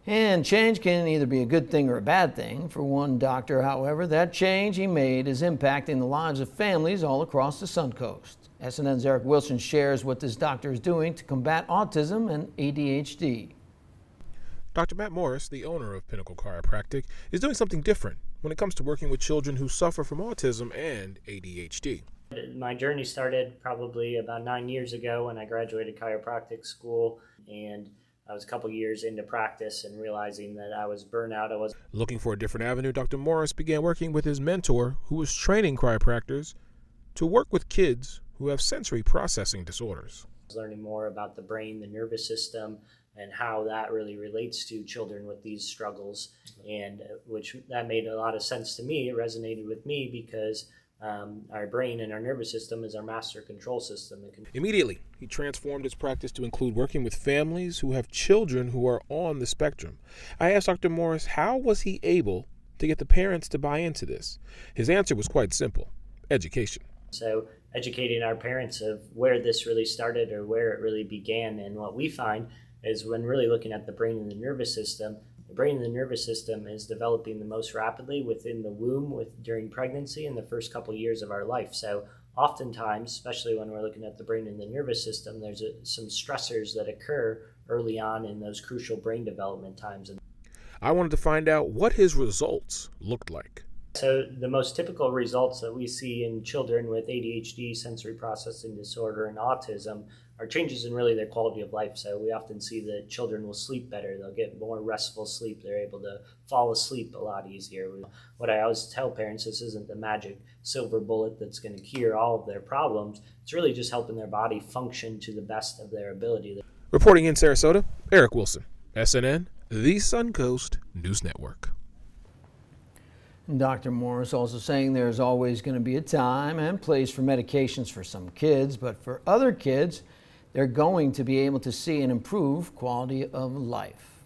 And change can either be a good thing or a bad thing. For one doctor, however, that change he made is impacting the lives of families all across the Suncoast. SNN's Eric Wilson shares what this doctor is doing to combat autism and ADHD. Dr. Matt Morris, the owner of Pinnacle Chiropractic, is doing something different when it comes to working with children who suffer from autism and ADHD. My journey started probably about 9 years ago when I graduated chiropractic school, and I was a couple years into practice and realizing that I was burnt out. Looking for a different avenue, Dr. Morris began working with his mentor, who was training chiropractors to work with kids who have sensory processing disorders. I was learning more about the brain, the nervous system, and how that really relates to children with these struggles, and that made a lot of sense to me. It resonated with me because our brain and our nervous system is our master control system. Immediately, he transformed his practice to include working with families who have children who are on the spectrum. I asked Dr. Morris, how was he able to get the parents to buy into this? His answer was quite simple: education. So educating our parents of where this really started or where it really began. And what we find is when really looking at the brain and the nervous system, the brain and the nervous system is developing the most rapidly within the womb during pregnancy and the first couple years of our life. So oftentimes, especially when we're looking at the brain and the nervous system, there's some stressors that occur early on in those crucial brain development times. I wanted to find out what his results looked like. So the most typical results that we see in children with ADHD, sensory processing disorder, and autism are changes in really their quality of life. So we often see that children will sleep better. They'll get more restful sleep. They're able to fall asleep a lot easier. What I always tell parents, this isn't the magic silver bullet that's going to cure all of their problems. It's really just helping their body function to the best of their ability. Reporting in Sarasota, Eric Wilson, SNN, the Suncoast News Network. Dr. Morris also saying there's always going to be a time and place for medications for some kids, but for other kids, they're going to be able to see and improve quality of life.